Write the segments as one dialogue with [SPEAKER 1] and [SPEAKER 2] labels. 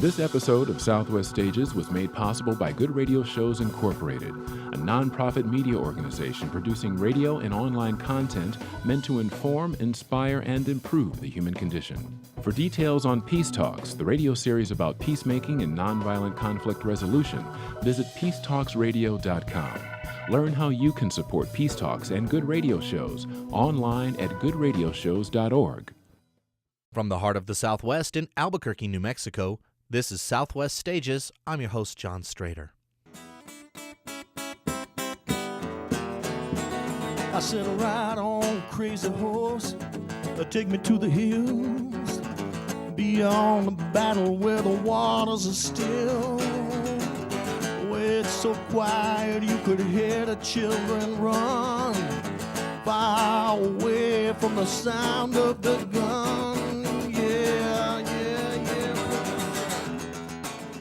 [SPEAKER 1] This episode of Southwest Stages was made possible by Good Radio Shows Incorporated, a nonprofit media organization producing radio and online content meant to inform, inspire, and improve the human condition. For details on Peace Talks, the radio series about peacemaking and nonviolent conflict resolution, visit peacetalksradio.com. Learn how you can support Peace Talks and Good Radio Shows online at goodradioshows.org.
[SPEAKER 2] From the heart of the Southwest in Albuquerque, New Mexico, this is Southwest Stages. I'm your host, John Strader.
[SPEAKER 3] I said a ride on crazy horse, take me to the hills, beyond the battle where the waters are still, where it's so quiet you could hear the children run, far away from the sound of the gun.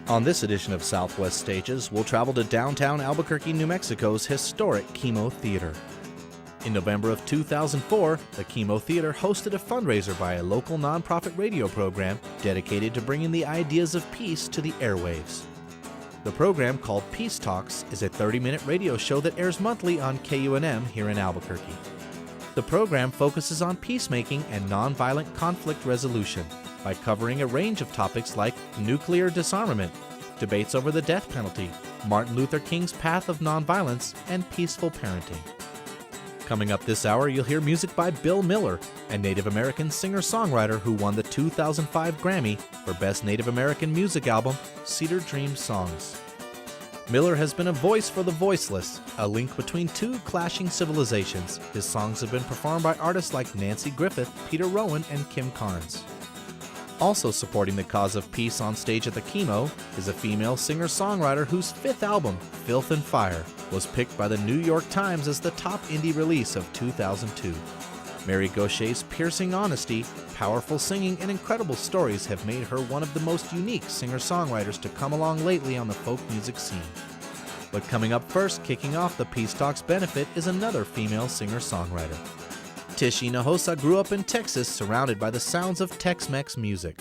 [SPEAKER 2] On this edition of Southwest Stages, we'll travel to downtown Albuquerque, New Mexico's historic Chemo Theater. In November of 2004, the Chemo Theater hosted a fundraiser by a local nonprofit radio program dedicated to bringing the ideas of peace to the airwaves. The program, called Peace Talks, is a 30-minute radio show that airs monthly on KUNM here in Albuquerque. The program focuses on peacemaking and nonviolent conflict resolution by covering a range of topics like nuclear disarmament, debates over the death penalty, Martin Luther King's path of nonviolence, and peaceful parenting. Coming up this hour, you'll hear music by Bill Miller, a Native American singer-songwriter who won the 2005 Grammy for Best Native American Music Album, Cedar Dream Songs. Miller has been a voice for the voiceless, a link between two clashing civilizations. His songs have been performed by artists like Nancy Griffith, Peter Rowan, and Kim Carnes. Also supporting the cause of peace on stage at the Chemo is a female singer-songwriter whose fifth album, Filth and Fire, was picked by the New York Times as the top indie release of 2002. Mary Gaucher's piercing honesty, powerful singing, and incredible stories have made her one of the most unique singer-songwriters to come along lately on the folk music scene. But coming up first, kicking off the Peace Talks benefit, is another female singer-songwriter. Tichina Xhosa grew up in Texas, surrounded by the sounds of Tex-Mex music.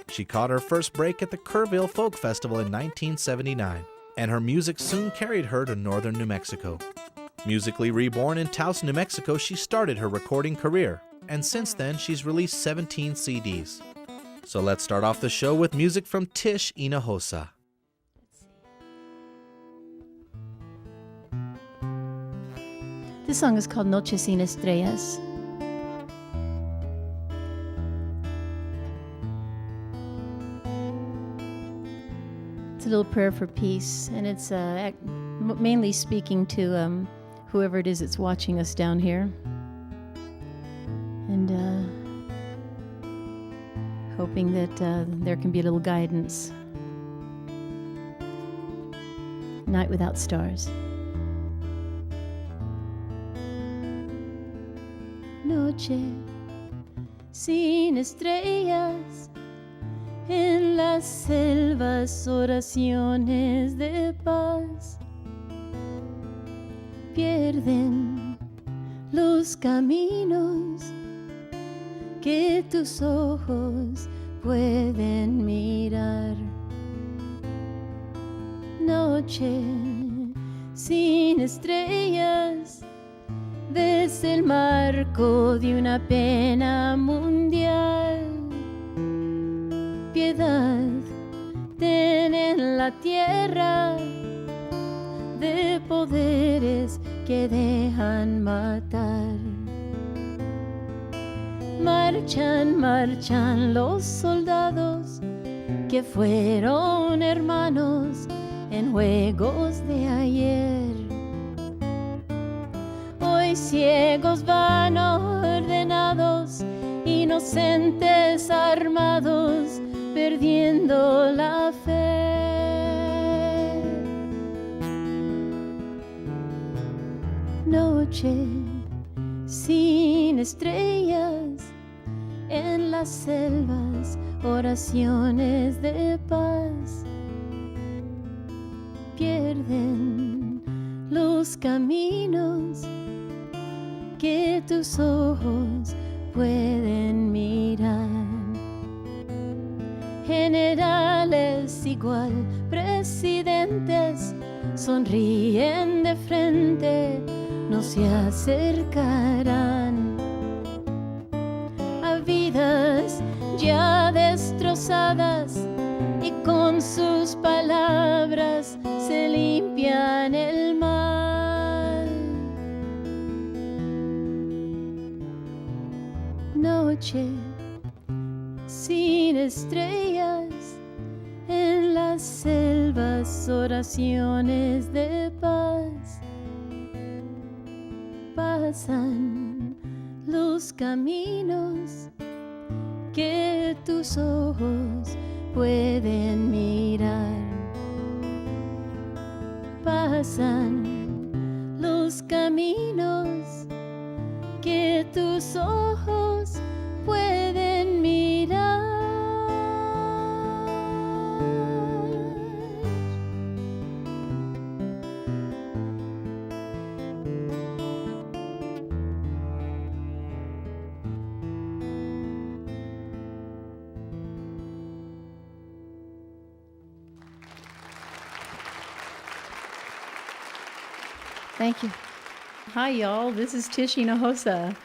[SPEAKER 2] She caught her first break at the Kerrville Folk Festival in 1979, and her music soon carried her to northern New Mexico. Musically reborn in Taos, New Mexico, she started her recording career, and since then she's released 17 CDs. So let's start off the show with music from Tichina Xhosa.
[SPEAKER 4] This song is called Noche Sin Estrellas. It's a little prayer for peace, and it's mainly speaking to whoever it is that's watching us down here, and hoping that there can be a little guidance. Night without stars. Noche sin estrellas, en las selvas oraciones de paz, pierden los caminos que tus ojos pueden mirar. Noche sin estrellas, desde el marco de una pena mundial. Piedad, ten en la tierra de poderes que dejan matar. Marchan, marchan los soldados que fueron hermanos en juegos de ayer. Hoy ciegos van ordenados, inocentes armados, perdiendo la fe. Noche sin estrellas, en las selvas oraciones de paz, pierden los caminos que tus ojos pueden mirar. Generales desigual. Presidentes sonríen de frente, no se acercarán a vidas ya destrozadas y con sus palabras se limpian el mal. Noche sin estrellas, en las selvas oraciones de paz. Pasan los caminos que tus ojos pueden mirar. Pasan los caminos que tus ojos pueden mirar. Thank you. Hi, y'all. This is Tichina Xhosa.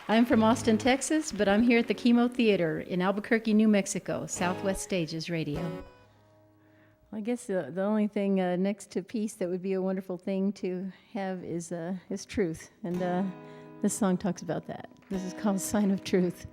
[SPEAKER 4] I'm from Austin, Texas, but I'm here at the Chemo Theater in Albuquerque, New Mexico, Southwest Stages Radio. I guess the only thing next to peace that would be a wonderful thing to have is truth, and this song talks about that. This is called Sign of Truth.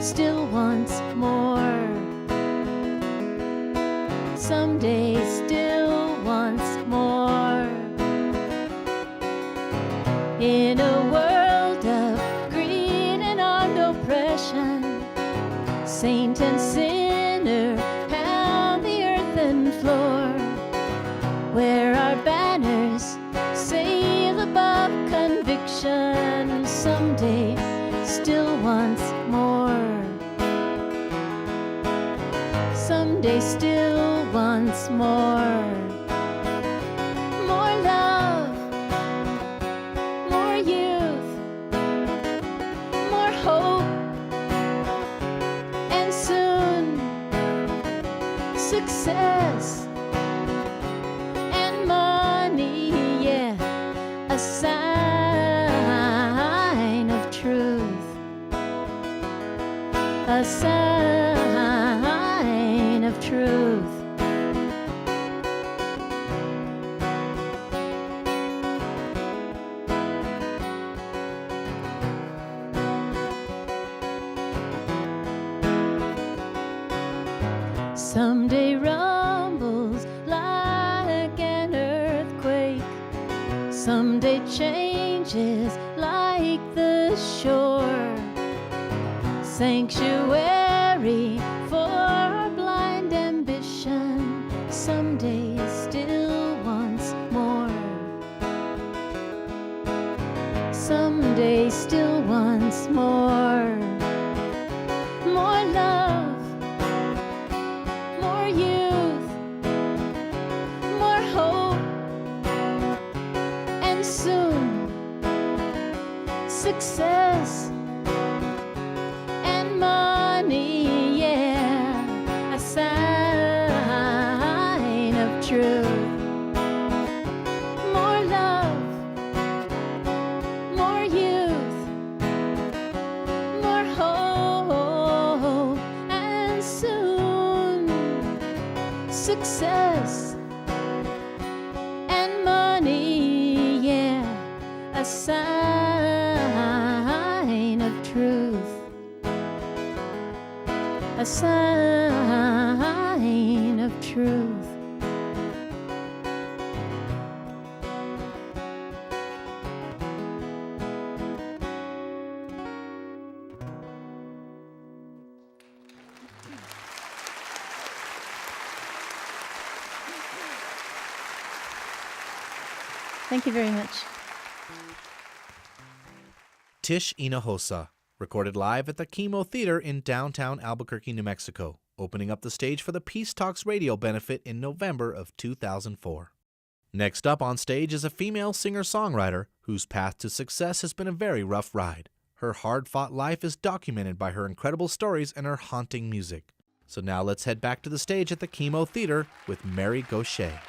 [SPEAKER 4] Still once more. Someday, still once more. In a world of greed and armed oppression, saint and sinner pound the earthen floor, where our banners sail above conviction. Someday, still once more. Someday, still once more. More love, more youth, more hope, and soon success and money, yeah, a sign of truth, a sign of truth. Someday rumbles like an earthquake, someday changes like the shore, sanctuary for our blind ambition. Someday, still once more. Someday, still once more. More love, more youth, more hope, and soon success and money, yeah, a sign of truth. More love, more youth, more hope, and soon success and money, yeah, a sign of truth, a sign of truth. Thank you very much.
[SPEAKER 2] Tichina Xhosa, recorded live at the Chemo Theater in downtown Albuquerque, New Mexico, opening up the stage for the Peace Talks radio benefit in November of 2004. Next up on stage is a female singer-songwriter whose path to success has been a very rough ride. Her hard-fought life is documented by her incredible stories and her haunting music. So now let's head back to the stage at the Chemo Theater with Mary Gaucher.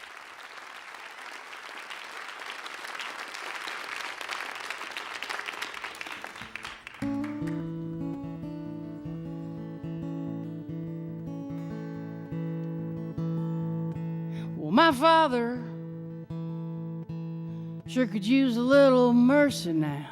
[SPEAKER 5] Well, my father sure could use a little mercy now.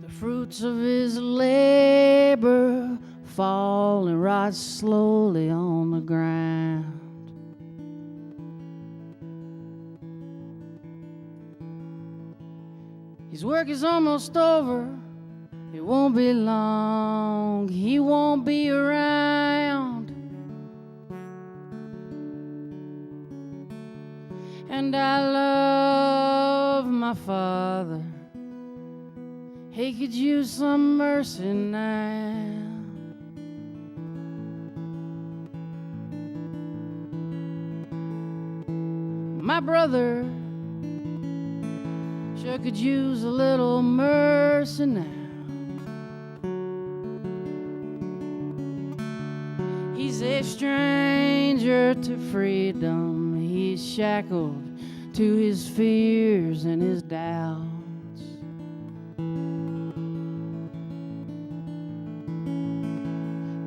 [SPEAKER 5] The fruits of his labor fall and rot slowly on the ground. His work is almost over. It won't be long. He won't be around. And I love my father. He could use some mercy now. My brother sure could use a little mercy now. He's a stranger to freedom. He's shackled to his fears and his doubts.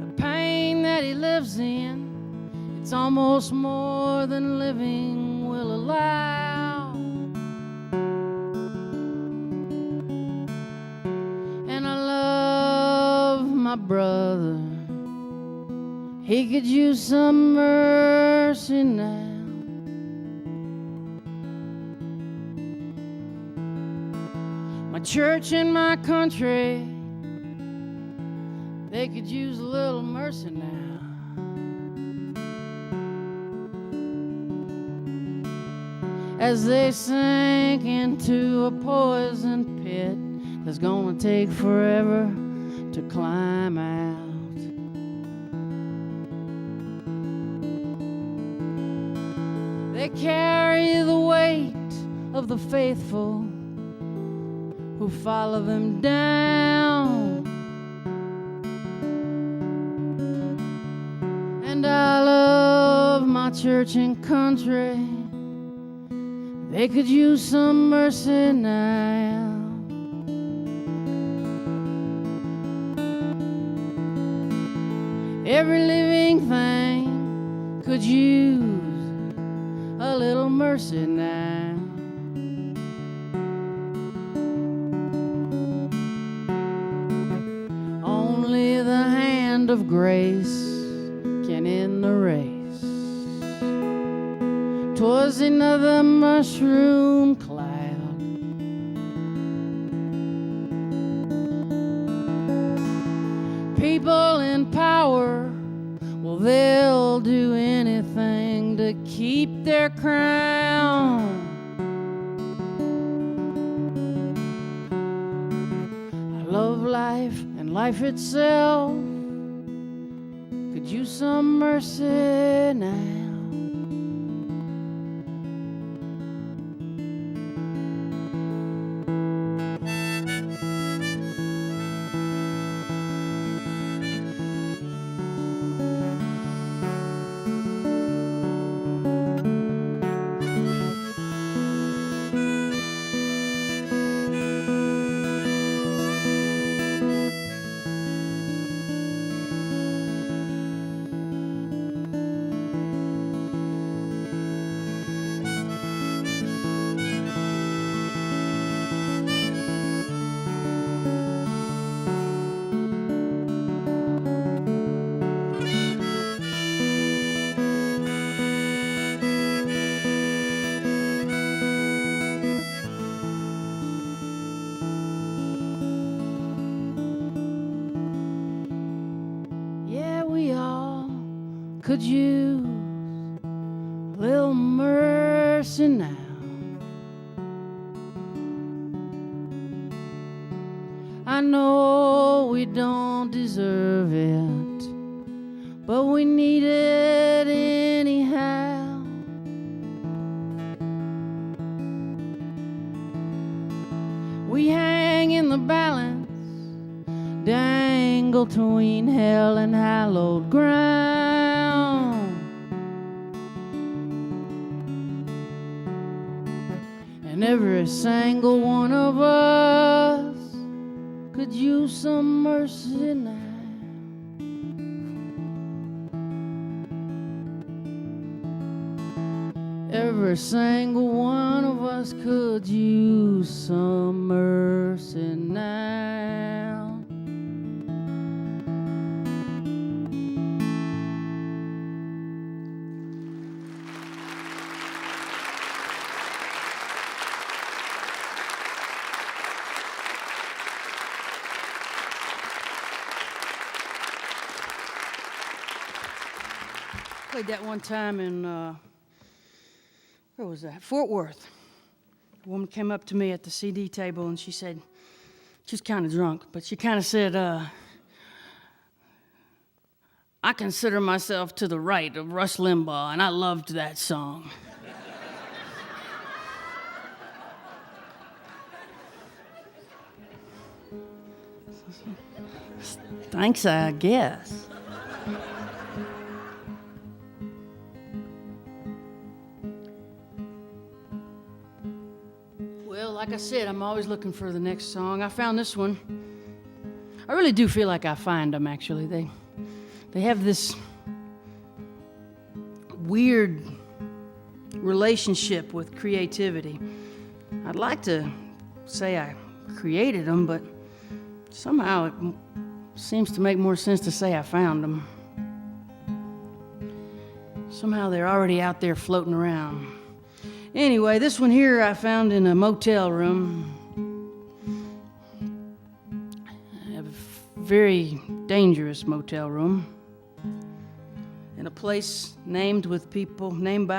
[SPEAKER 5] The pain that he lives in, it's almost more than living will allow. And I love my brother. He could use some mercy now. My church and my country, they could use a little mercy now. As they sink into a poison pit that's gonna take forever to climb out. They carry the weight of the faithful who follow them down. And I love my church and country. They could use some mercy now. Every living thing could use a little mercy now. Only the hand of grace can end the race. 'Twas another mushroom cloud. People in power, well, they'll do anything to keep their crown. I love life and life itself could use some mercy now. could use a little mercy now. I know we don't deserve it, but we need it anyhow. We hang in the balance, dangle between hell and hallowed ground. And every single one of us could use some mercy now. Every single one of us could use some mercy now. Played that one time in, where was that? Fort Worth. A woman came up to me at the CD table and she said, she was kind of drunk, but she kind of said, I consider myself to the right of Rush Limbaugh, and I loved that song. Thanks, I guess. Like I said, I'm always looking for the next song. I found this one. I really do feel like I find them, actually. They have this weird relationship with creativity. I'd like to say I created them, but somehow it seems to make more sense to say I found them. Somehow they're already out there floating around. Anyway, this one here I found in a motel room. A very dangerous motel room. In a place named by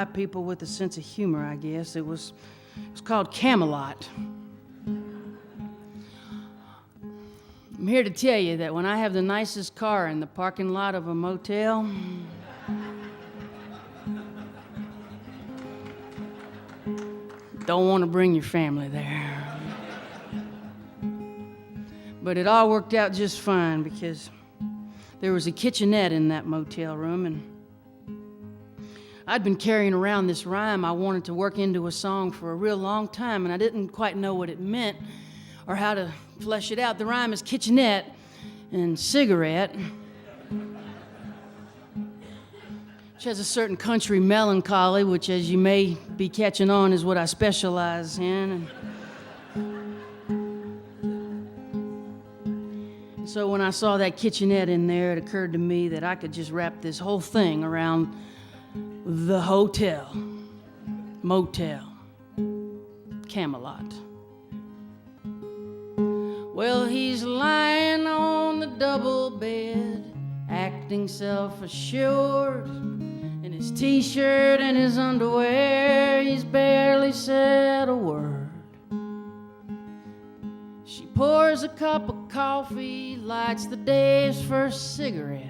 [SPEAKER 5] people with a sense of humor, I guess. It was called Camelot. I'm here to tell you that when I have the nicest car in the parking lot of a motel, don't want to bring your family there. But it all worked out just fine because there was a kitchenette in that motel room, and I'd been carrying around this rhyme I wanted to work into a song for a real long time, and I didn't quite know what it meant or how to flesh it out. The rhyme is kitchenette and cigarette, which has a certain country melancholy, which, as you may be catching on, is what I specialize in. And so when I saw that kitchenette in there, it occurred to me that I could just wrap this whole thing around the motel, Camelot. Well, he's lying on the double bed, acting self-assured. In his t-shirt and his underwear, he's barely said a word. She pours a cup of coffee, lights the day's first cigarette,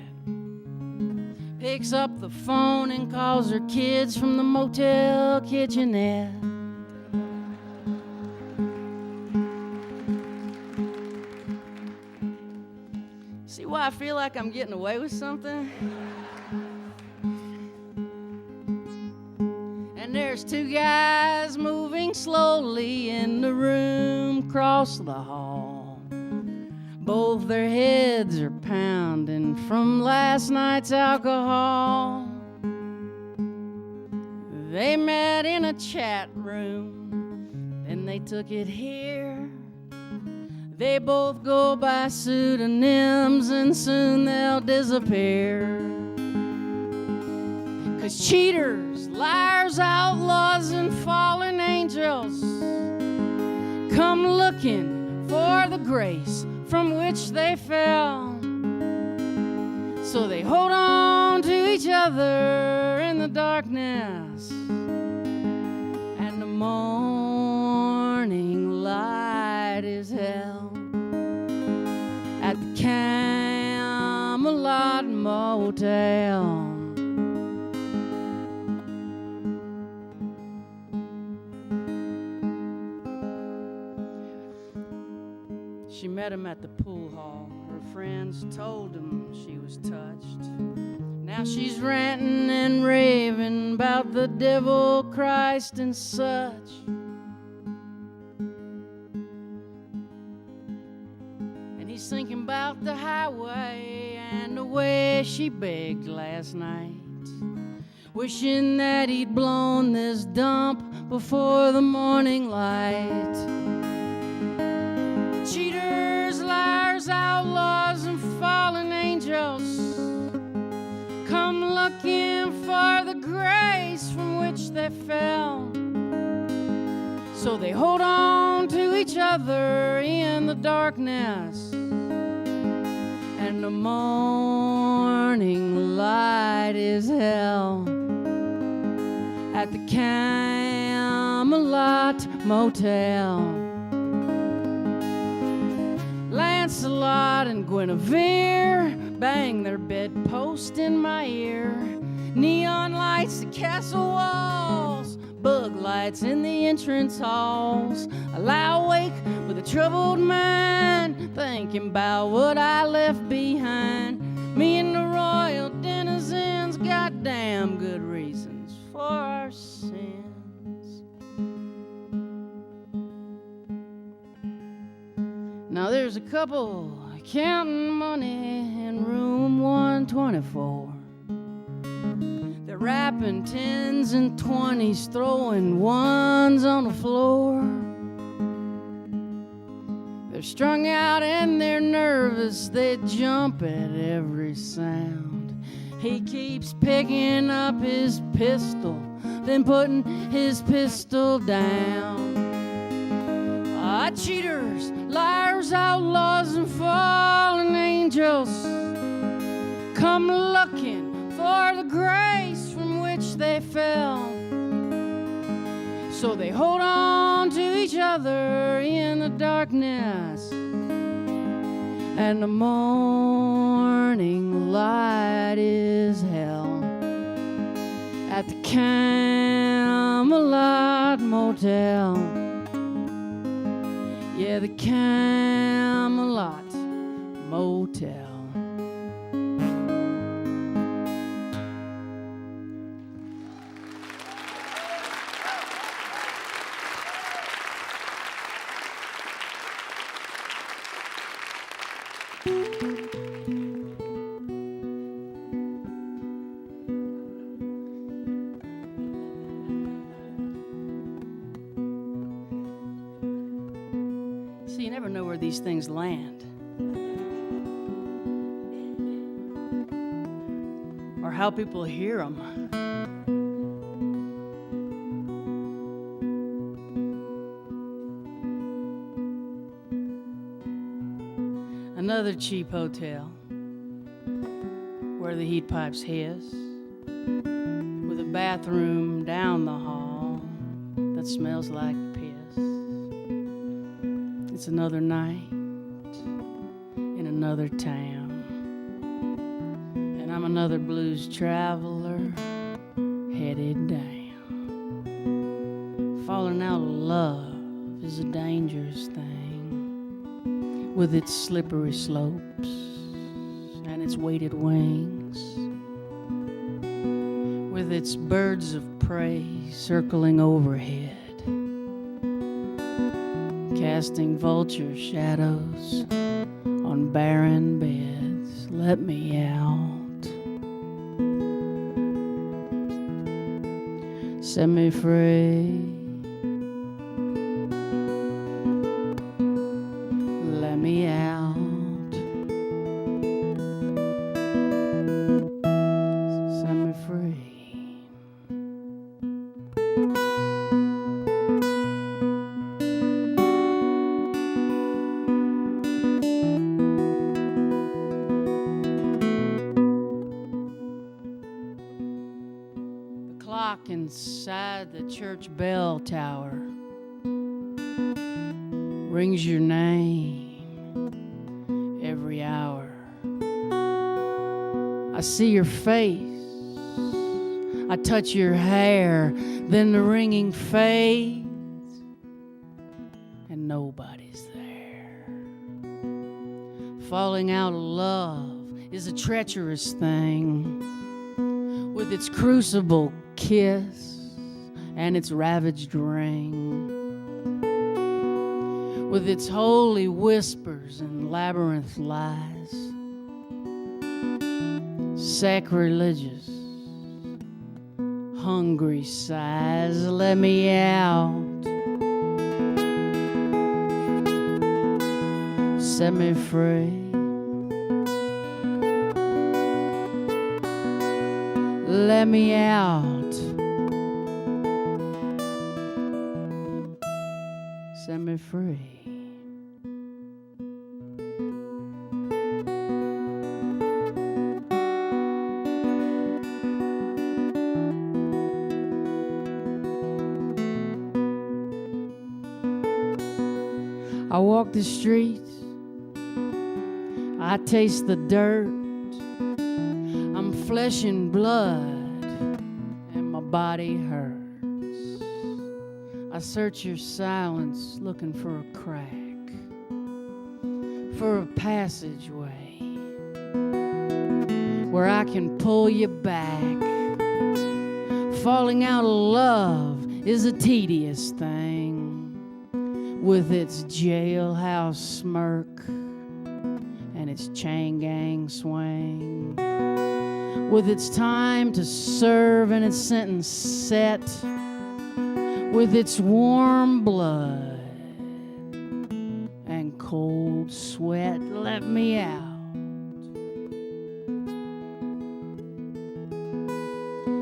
[SPEAKER 5] picks up the phone and calls her kids from the motel kitchenette. See why I feel like I'm getting away with something? And there's two guys moving slowly in the room across the hall. Both their heads are pounding from last night's alcohol. They met in a chat room, then they took it here. They both go by pseudonyms and soon they'll disappear. 'Cause cheaters, liars, outlaws, and fallen angels come looking for the grace from which they fell. So they hold on to each other in the darkness, and the morning light is held at the Camelot Motel. She met him at the pool hall. Her friends told him she was touched. Now she's ranting and raving about the devil, Christ, and such. And he's thinking about the highway and the way she begged last night, wishing that he'd blown this dump before the morning light. Cheaters, liars, outlaws, and fallen angels come looking for the grace from which they fell. So they hold on to each other in the darkness, and the morning light is hell at the Camelot Motel. Lancelot and Guinevere bang their bedpost in my ear. Neon lights the castle walls, bug lights in the entrance halls. I lie awake with a troubled mind, thinking about what I left behind. Me and the royal denizens got damn good reasons for our sins. Now there's a couple counting money in room 124. They're wrapping 10s and 20s, throwing ones on the floor. They're strung out and they're nervous, they jump at every sound. He keeps picking up his pistol, then putting his pistol down. Cheaters, liars, outlaws, and fallen angels come looking for the grace from which they fell. So they hold on to each other in the darkness, and the morning light is hell at the Camelot Motel. Yeah, the Camelot Motel. So you never know where these things land, or how people hear them. Another cheap hotel where the heat pipes hiss, with a bathroom down the hall that smells like piss. It's another night in another town, and I'm another blues traveler headed down. Falling out of love is a dangerous thing, with its slippery slopes and its weighted wings, with its birds of prey circling overhead, casting vulture shadows on barren beds. Let me out. SemiFree. Let me out. SemiFree. clock inside the church bell tower rings your name every hour. I see your face, I touch your hair, then the ringing fades, and nobody's there. Falling out of love is a treacherous thing, with its crucible kiss and its ravaged ring, with its holy whispers and labyrinth lies, sacrilegious, hungry sighs. Let me out, set me free. Let me out, set me free. I walk the streets, I taste the dirt. I'm flesh and blood, and my body hurts. I search your silence, looking for a crack, for a passageway where I can pull you back. Falling out of love is a tedious thing, with its jailhouse smirk and its chain gang swing, with its time to serve and its sentence set, with its warm blood and cold sweat. Let me out,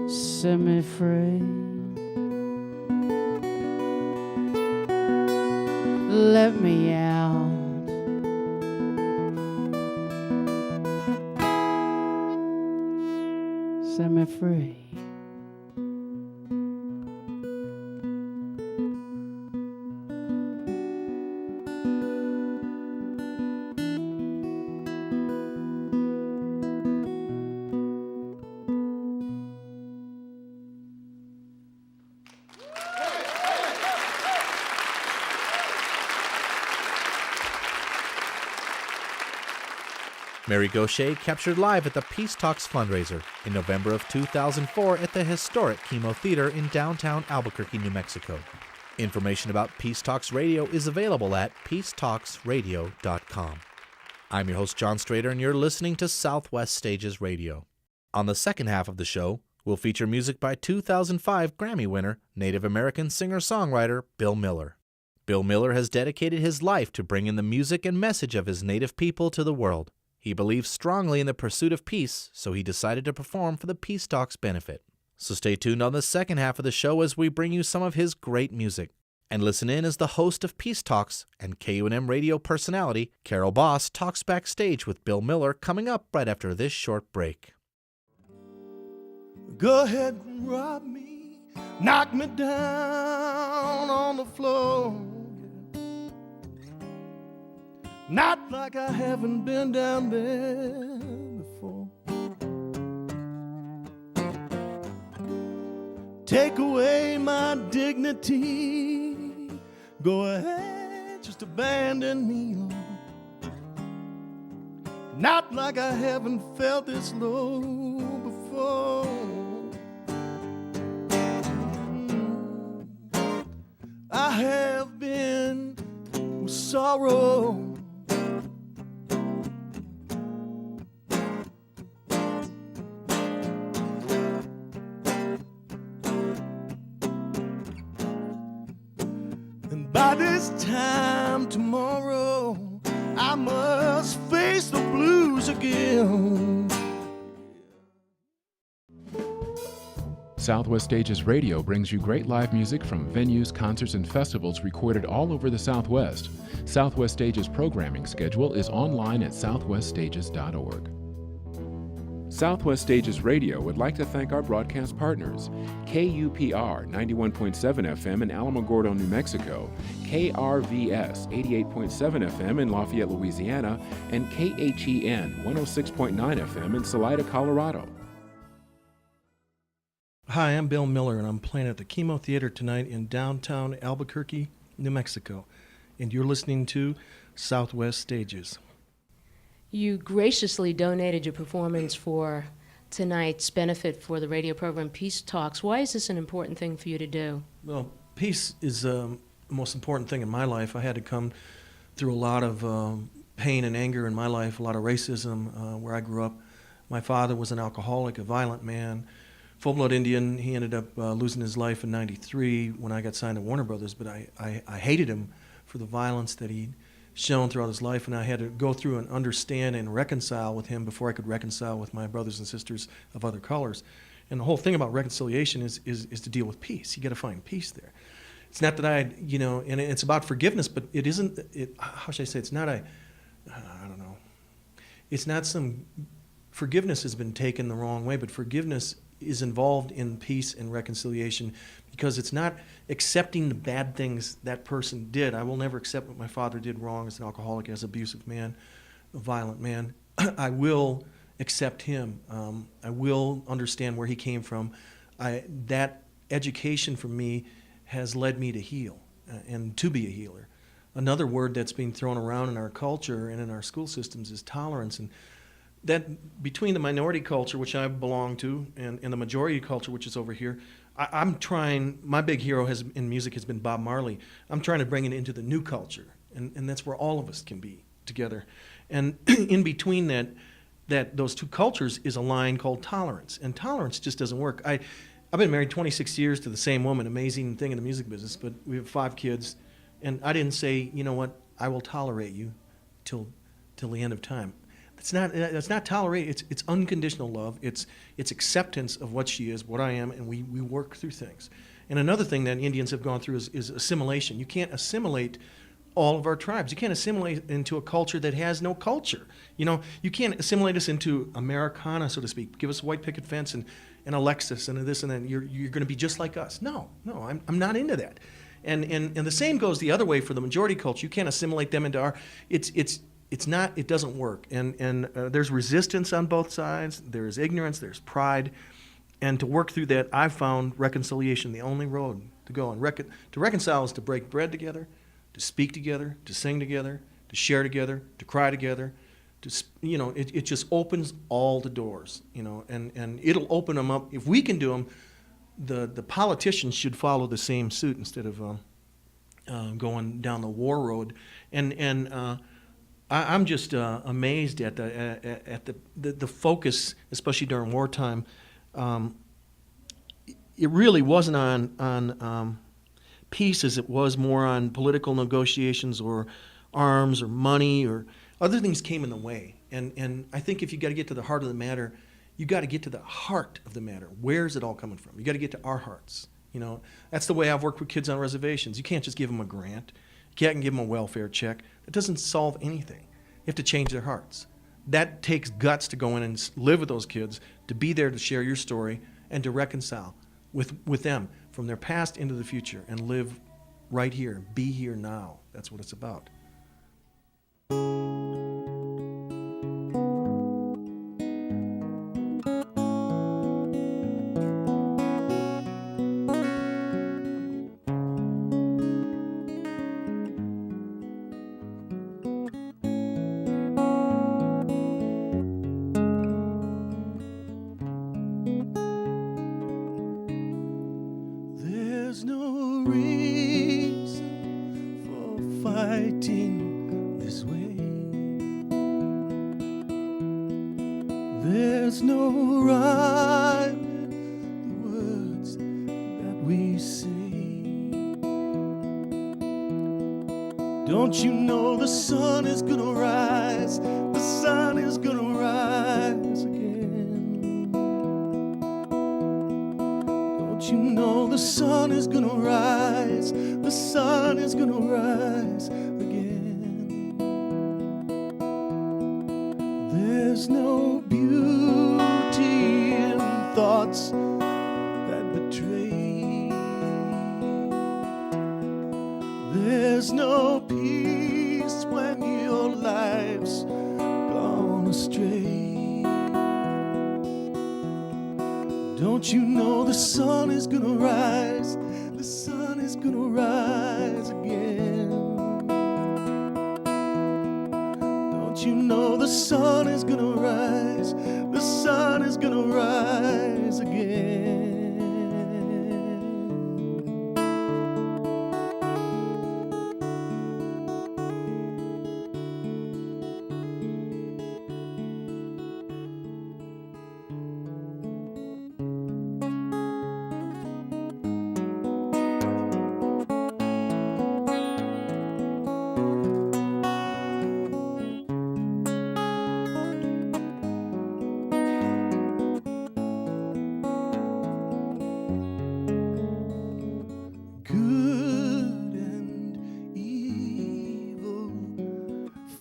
[SPEAKER 5] set me free. Let me out, set me free.
[SPEAKER 2] Mary Gaucher captured live at the Peace Talks fundraiser in November of 2004 at the historic Chemo Theater in downtown Albuquerque, New Mexico. Information about Peace Talks Radio is available at peacetalksradio.com. I'm your host, John Strader, and you're listening to Southwest Stages Radio. On the second half of the show, we'll feature music by 2005 Grammy winner, Native American singer-songwriter Bill Miller. Bill Miller has dedicated his life to bringing the music and message of his native people to the world. He believes strongly in the pursuit of peace, so he decided to perform for the Peace Talks benefit. So stay tuned on the second half of the show as we bring you some of his great music. And listen in as the host of Peace Talks and KUNM radio personality, Carol Boss, talks backstage with Bill Miller coming up right after this short break.
[SPEAKER 3] Go ahead and rob me, knock me down on the floor. Not like I haven't been down there before. Take away my dignity. Go ahead, just abandon me, Lord. Not like I haven't felt this low before. I have been with sorrow. By this time tomorrow, I must face the blues again.
[SPEAKER 1] Southwest Stages Radio brings you great live music from venues, concerts, and festivals recorded all over the Southwest. Southwest Stages programming schedule is online at southweststages.org. Southwest Stages Radio would like to thank our broadcast partners, KUPR 91.7 FM in Alamogordo, New Mexico, KRVS 88.7 FM in Lafayette, Louisiana, and KHEN 106.9 FM in Salida, Colorado.
[SPEAKER 3] Hi, I'm Bill Miller, and I'm playing at the Chemo Theater tonight in downtown Albuquerque, New Mexico. And you're listening to Southwest Stages.
[SPEAKER 6] You graciously donated your performance for tonight's benefit for the radio program Peace Talks. Why is this an important thing for you to do?
[SPEAKER 3] Well, peace is the most important thing in my life. I had to come through a lot of pain and anger in my life, a lot of racism where I grew up. My father was an alcoholic, a violent man, full-blood Indian. He ended up losing his life in '93 when I got signed to Warner Brothers, but I hated him for the violence that he'd shown throughout his life, and I had to go through and understand and reconcile with him before I could reconcile with my brothers and sisters of other colors. And the whole thing about reconciliation is to deal with peace. You got to find peace there. It's not that and it's about forgiveness, but it isn't, how should I say, it's not I don't know. It's not forgiveness has been taken the wrong way, but forgiveness is involved in peace and reconciliation because it's not accepting the bad things that person did. I will never accept what my father did wrong as an alcoholic, as an abusive man, a violent man. I will accept him. I will understand where he came from. That education for me has led me to heal and to be a healer. Another word that's being thrown around in our culture and in our school systems is tolerance. And that between the minority culture, which I belong to, and the majority culture, which is over here, I'm trying, my big hero in music has been Bob Marley. I'm trying to bring it into the new culture, and that's where all of us can be together. And in between those two cultures is a line called tolerance, and tolerance just doesn't work. I've been married 26 years to the same woman, amazing thing in the music business, but we have 5 kids, and I didn't say, you know what, I will tolerate you till the end of time. That's not tolerate. It's unconditional love. It's acceptance of what she is, what I am, and we work through things. And another thing that Indians have gone through is assimilation. You can't assimilate all of our tribes. You can't assimilate into a culture that has no culture. You can't assimilate us into Americana, so to speak. Give us a white picket fence and a Lexus and a this and that. You're going to be just like us. No, I'm not into that. And the same goes the other way for the majority culture. You can't assimilate them into our. It doesn't work. And there's resistance on both sides. There's ignorance, there's pride. And to work through that, I've found reconciliation the only road to go. And to reconcile is to break bread together, to speak together, to sing together, to share together, to cry together. It just opens all the doors, and it'll open them up. If we can do them, the politicians should follow the same suit instead of going down the war road. I'm just amazed at the focus, especially during wartime. It really wasn't on peace as it was more on political negotiations or arms or money or other things came in the way. And I think if you got to get to the heart of the matter, you got to get to the heart of the matter. Where's it all coming from? You got to get to our hearts. That's the way I've worked with kids on reservations. You can't just give them a grant. You can't give them a welfare check. It doesn't solve anything. You have to change their hearts. That takes guts to go in and live with those kids, to be there to share your story, and to reconcile with them from their past into the future and live right here, be here now. That's what it's about. There's no rhyme in the words that we say. Don't you know the sun is gonna rise? The sun is gonna rise again. Don't you know the sun is gonna rise? The sun is gonna rise again. There's no beauty hearts that betray. There's no peace when your life's gone astray. Don't you know the sun is gonna rise? The sun is gonna rise again. Don't you know the sun is gonna rise? The sun is gonna rise again.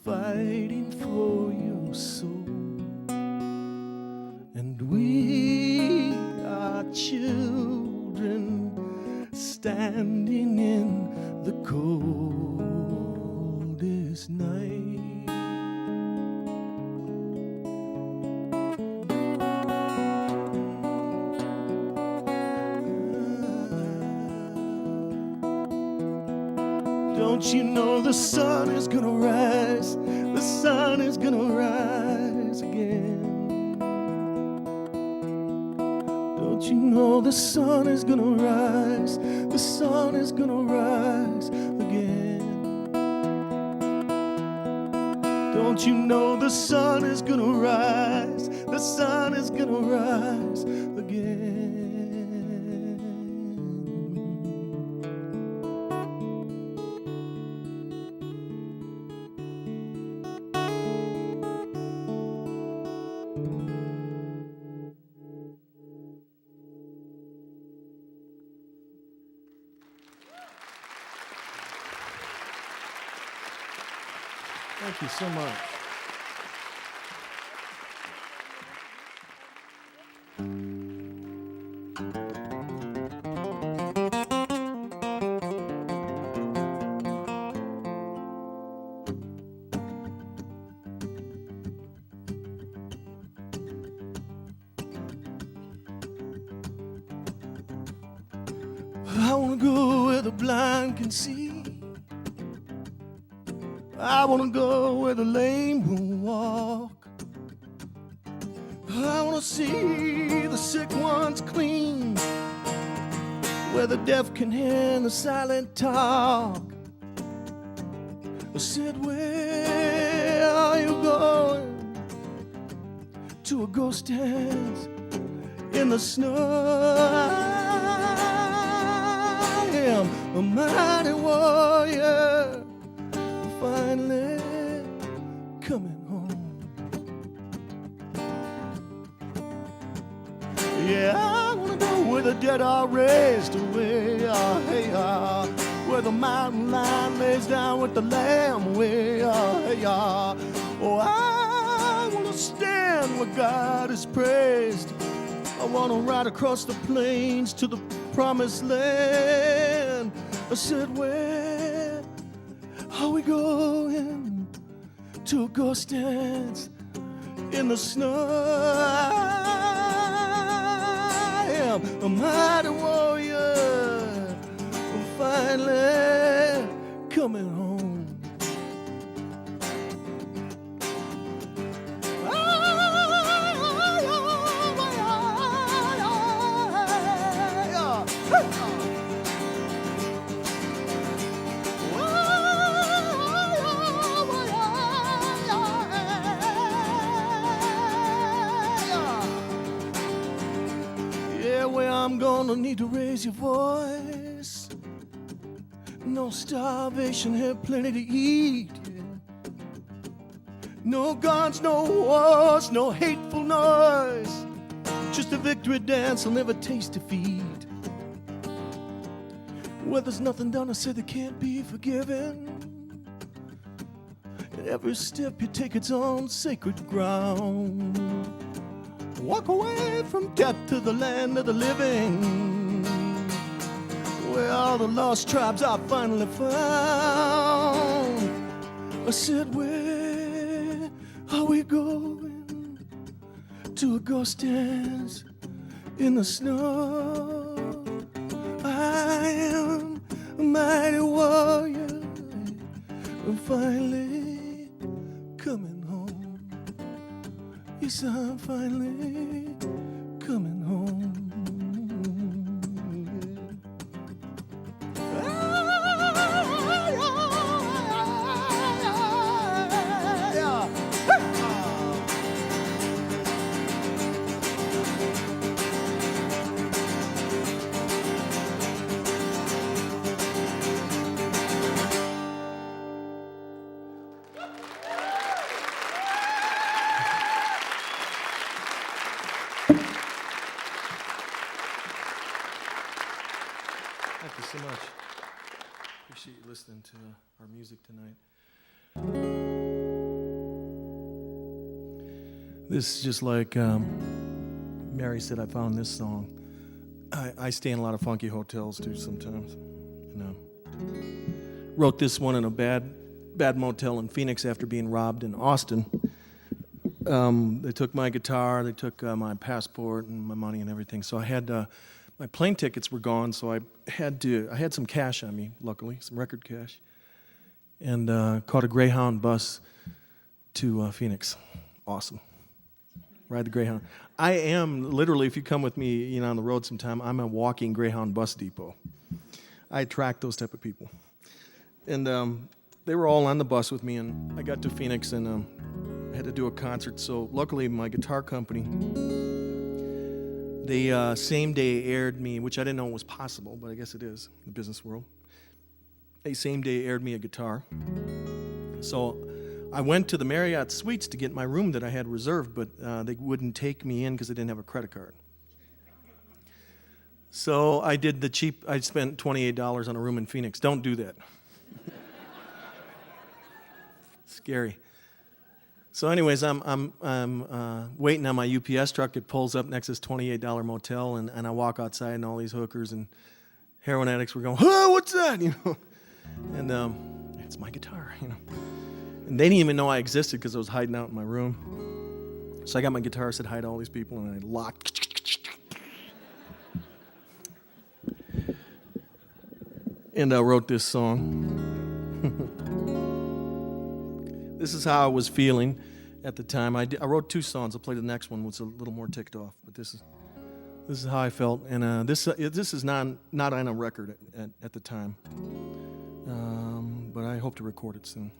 [SPEAKER 3] Fighting for your soul, and we are children standing in the coldest night. Don't you know the sun is gonna rise? The sun is gonna rise again. Don't you know the sun is gonna rise? The sun is gonna rise again. Don't you know the sun is gonna rise? The sun is gonna rise again. Thank you so much. I wanna go where the blind can see. I wanna go where the lame will walk. I wanna see the sick ones clean, where the deaf can hear the silent talk. I said, where are you going? To a ghost dance in the snow. I am a mighty warrior, finally coming home. Yeah, I wanna go where the dead are raised away, where the mountain lion lays down with the lamb away, oh, I wanna stand where God is praised. I wanna ride across the plains to the promised land. I said, where are we going? To a ghost dance in the snow. I am a mighty warrior, I'm finally coming home. Where I'm gonna need to raise your voice. No starvation, have plenty to eat. No guns, no wars, no hateful noise. Just a victory dance, I'll never taste defeat. Where there's nothing done or said that can't be forgiven. And every step you take, it's on sacred ground. walk away from death to the land of the living, where all the lost tribes are finally found. I said, where are we going? To a ghost dance in the snow. I am a mighty warrior, finally coming home. Yes, I'm finally coming home. Thank you so much. Appreciate you listening to our music tonight. This is just like Mary said, I found this song. I stay in a lot of funky hotels too sometimes. And, wrote this one in a bad motel in Phoenix after being robbed in Austin. They took my guitar, they took my passport and my money and everything. So I had my plane tickets were gone, so I had some cash on me, luckily, some record cash, and caught a Greyhound bus to Phoenix. Awesome. Ride the Greyhound. I am literally, if you come with me, on the road sometime, I'm a walking Greyhound bus depot. I attract those type of people. And they were all on the bus with me, and I got to Phoenix and had to do a concert. So luckily, my guitar company, they same day aired me, which I didn't know was possible, but I guess it is in the business world. They same day aired me a guitar. So I went to the Marriott Suites to get my room that I had reserved, but they wouldn't take me in because I didn't have a credit card. So I did the cheap, I spent $28 on a room in Phoenix. Don't do that. Scary. So anyways, I'm waiting on my UPS truck. It pulls up next to this $28 motel, and I walk outside, and all these hookers and heroin addicts were going, "Oh, what's that?" And it's my guitar, And they didn't even know I existed because I was hiding out in my room. So I got my guitar, said hi to all these people, and I locked. And I wrote this song. This is how I was feeling at the time. I wrote 2 songs. I'll play the next one, which is a little more ticked off. But this is how I felt. And this is not on a record at the time. But I hope to record it soon.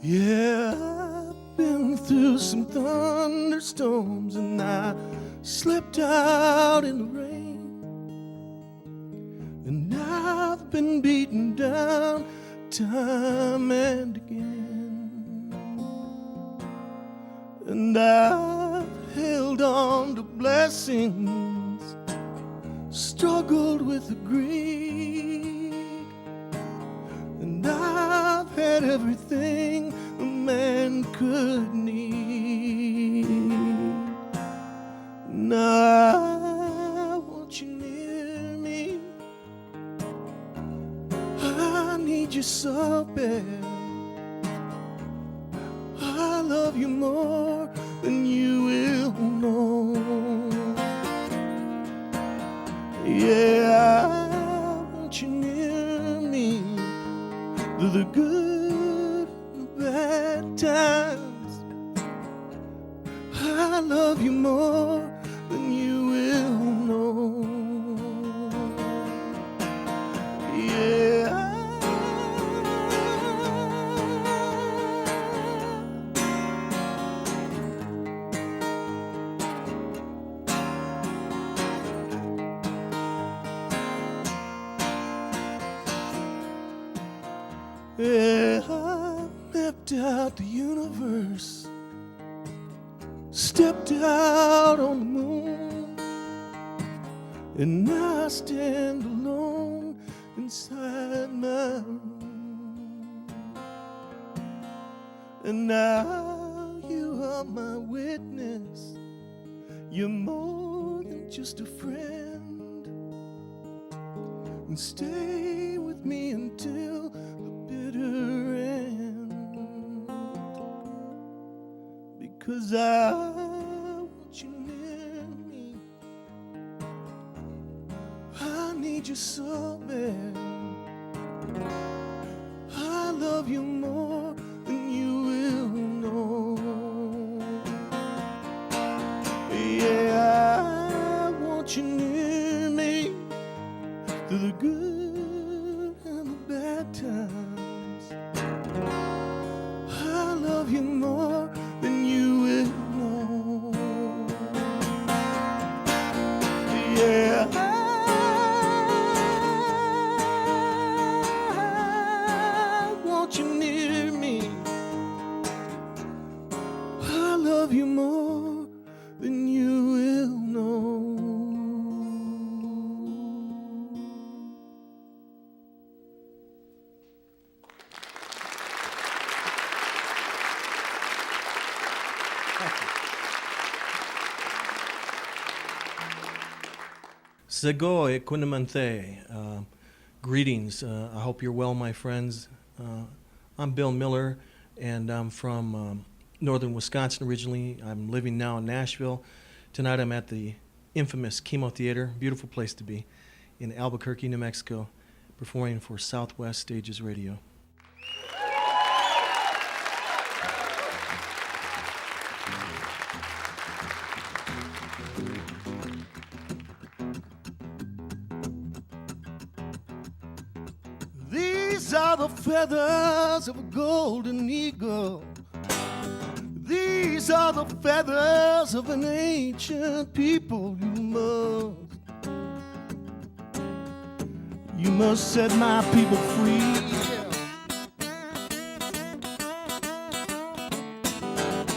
[SPEAKER 3] Yeah, I've been through some thunderstorms and I slept out in the rain. And I've been beaten down time and again. And I've held on to blessings, struggled with the greed. And I've had everything a man could need. Now I want you near me. I need you so bad. I love you more than you will know. Yeah, I want you near me through the good and bad times. I love you more than you will know. Yeah. Yeah, I mapped out the universe, stepped out on the moon, and now I stand alone inside my room. And now you are my witness. You're more than just a friend. And stay with me until the bitter end. Because I want you near me. I need you so bad. I love you more than you will know. Yeah, I want you near me through the good and the bad times. I love you more than you will know. Yeah, I want you near me. I love you more than you will know. Sego e kunamante. Greetings. I hope you're well, my friends. I'm Bill Miller, and I'm from northern Wisconsin originally. I'm living now in Nashville. Tonight I'm at the infamous Chemo Theater, beautiful place to be, in Albuquerque, New Mexico, performing for Southwest Stages Radio. These are the feathers of a golden eagle. These are the feathers of an ancient people. You must set my people free.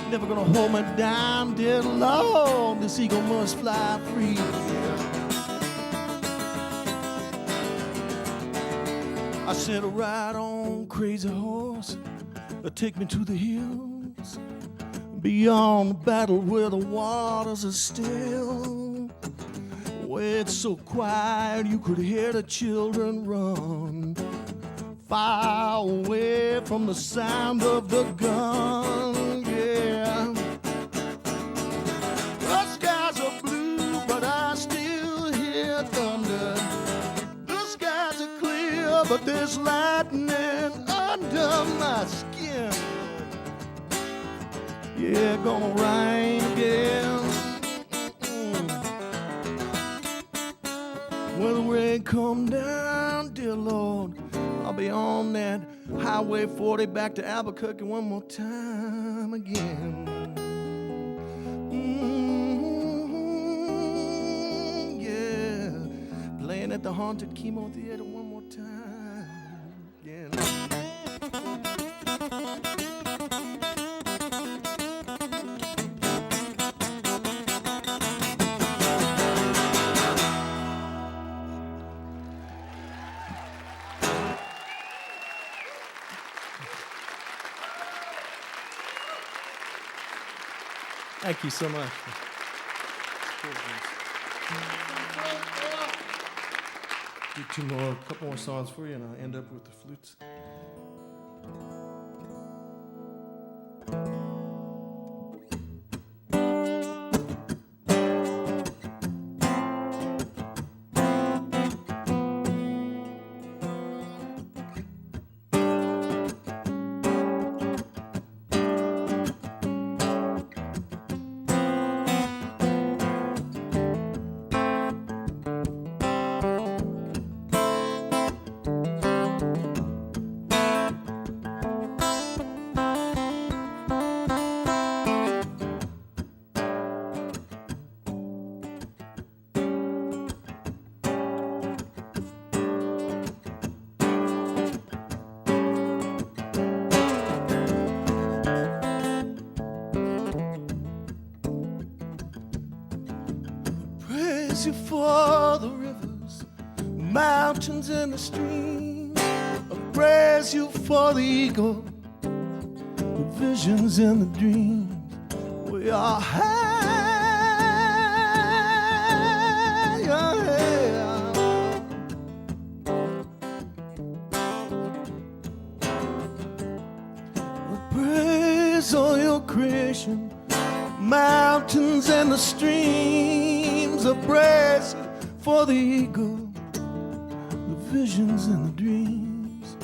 [SPEAKER 3] Never gonna hold me down, dear Lord. This eagle must fly free. I said, ride on, crazy horse, take me to the hills, beyond the battle where the waters are still, where it's so quiet you could hear the children run, far away from the sound of the gun, yeah. The skies are blue, but I still hear thunder. The skies are clear, but there's lightning under my skin. Yeah, gonna rain again. When the rain come down, dear Lord, I'll be on that Highway 40 back to Albuquerque one more time again. Yeah, playing at the haunted Chemo Theater one more time. Yeah. Thank you so much. Do a couple more songs for you, and I'll end up with the flutes. praise you for the rivers, mountains and the streams. I praise you for the eagle, the visions and the dreams. We are high. Praise all your creation, mountains and the streams. I praise you for the eagle, the visions and the dreams.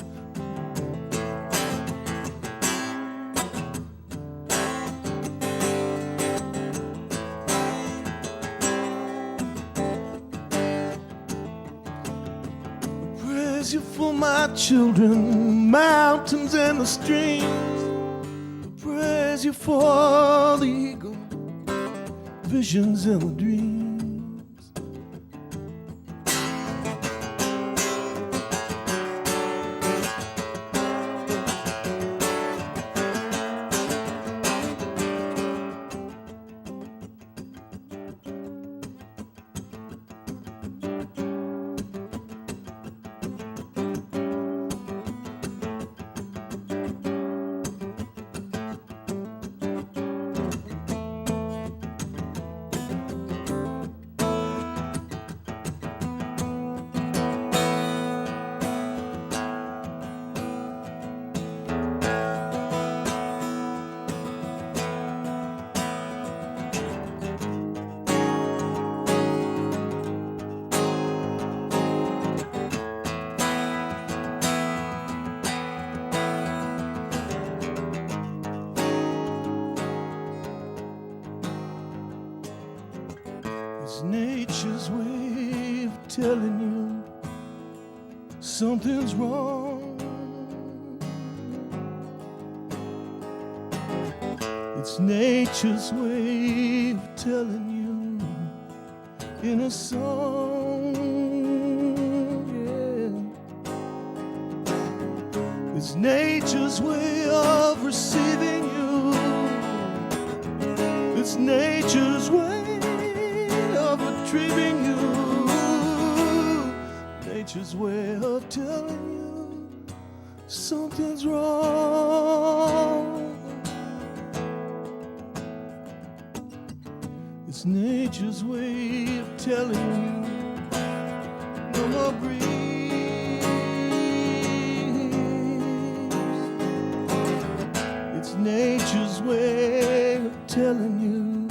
[SPEAKER 3] Praise you for my children, mountains and the streams. Praise you for the eagle, visions and the dreams. It's nature's way of telling you something's wrong. It's nature's way of telling you in a song, yeah. It's nature's way of receiving you. It's nature's way of retrieving you. Nature's way of telling you something's wrong. It's nature's way of telling you no more breeze. It's nature's way of telling you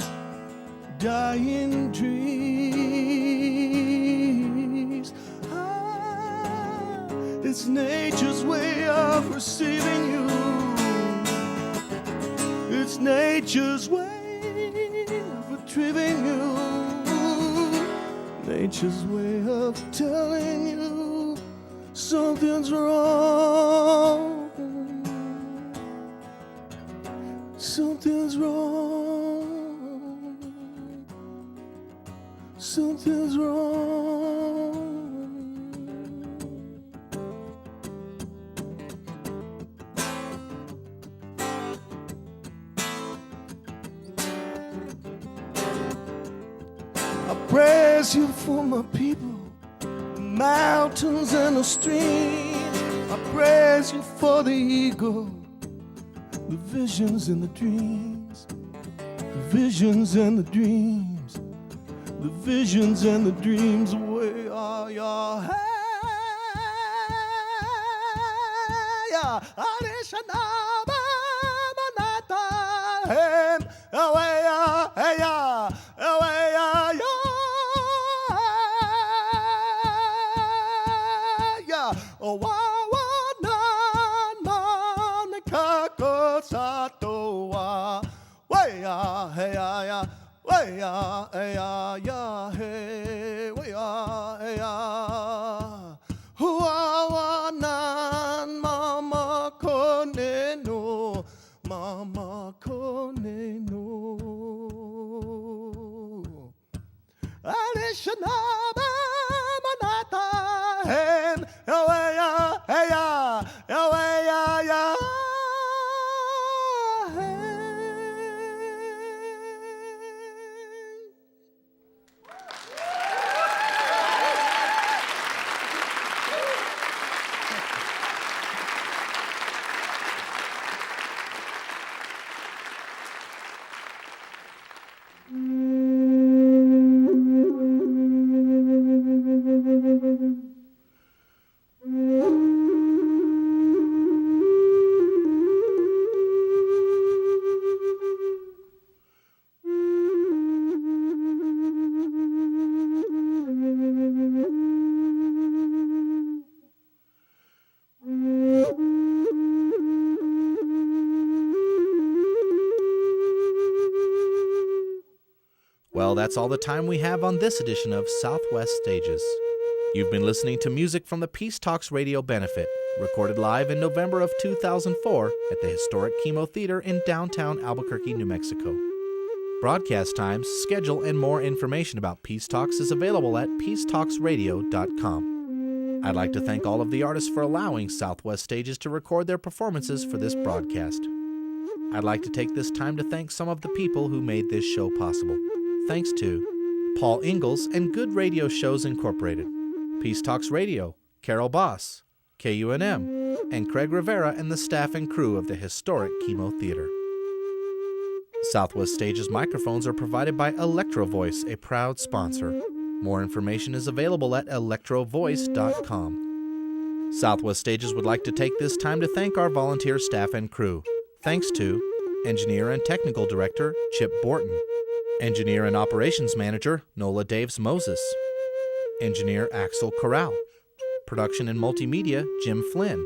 [SPEAKER 3] dying dreams. It's nature's way of receiving you. It's nature's way of retrieving you. Nature's way of telling you something's wrong. Something's wrong. Something's wrong. I praise you for my people, the mountains and the streams. I praise you for the eagle, the visions and the dreams. The visions and the dreams. The visions and the dreams. Where are your hands? Mama Koneno Alishanaba Manata Hem Yawaya Heya Yawaya Ya
[SPEAKER 2] Well, that's all the time we have on this edition of Southwest Stages. You've been listening to music from the Peace Talks Radio Benefit, recorded live in November of 2004 at the historic Chemo Theater in downtown Albuquerque, New Mexico. Broadcast times, schedule, and more information about Peace Talks is available at peacetalksradio.com. I'd like to thank all of the artists for allowing Southwest Stages to record their performances for this broadcast. I'd like to take this time to thank some of the people who made this show possible. Thanks to Paul Ingalls and Good Radio Shows Incorporated, Peace Talks Radio, Carol Boss, KUNM, and Craig Rivera and the staff and crew of the historic Chemo Theater. Southwest Stages microphones are provided by Electro Voice, a proud sponsor. More information is available at electrovoice.com. Southwest Stages would like to take this time to thank our volunteer staff and crew. Thanks to Engineer and Technical Director Chip Borton, Engineer and Operations Manager Nola Daves Moses, Engineer Axel Corral, Production and Multimedia Jim Flynn.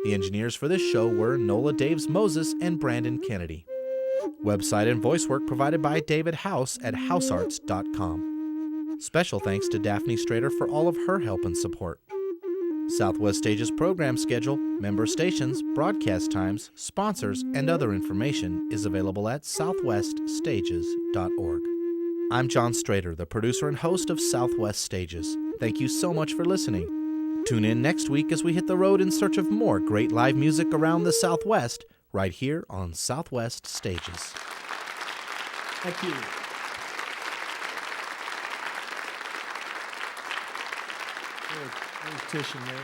[SPEAKER 2] The engineers for this show were Nola Daves Moses and Brandon Kennedy. Website and voice work provided by David House at housearts.com. Special thanks to Daphne Strader for all of her help and support. Southwest Stages program schedule, member stations, broadcast times, sponsors, and other information is available at southweststages.org. I'm John Strader, the producer and host of Southwest Stages. Thank you so much for listening. Tune in next week as we hit the road in search of more great live music around the Southwest, right here on Southwest Stages.
[SPEAKER 3] Thank you. There's Tish in there.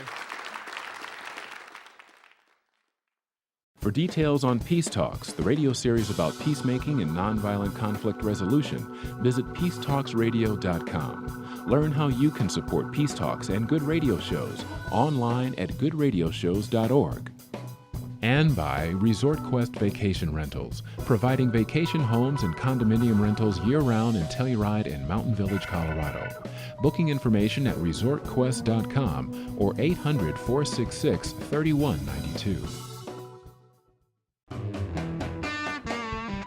[SPEAKER 1] For details on Peace Talks, the radio series about peacemaking and nonviolent conflict resolution, visit peacetalksradio.com. Learn how you can support Peace Talks and Good Radio Shows online at goodradioshows.org. And by Resort Quest Vacation Rentals, providing vacation homes and condominium rentals year-round in Telluride and Mountain Village, Colorado. Booking information at resortquest.com or 800-466-3192.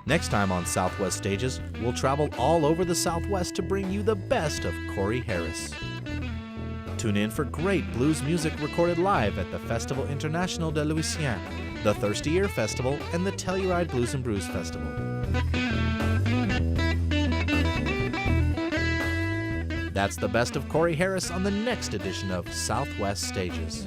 [SPEAKER 2] Next time on Southwest Stages, we'll travel all over the Southwest to bring you the best of Corey Harris. Tune in for great blues music recorded live at the Festival International de Louisiana, the Thirsty Ear Festival, and the Telluride Blues and Brews Festival. That's the best of Corey Harris on the next edition of Southwest Stages.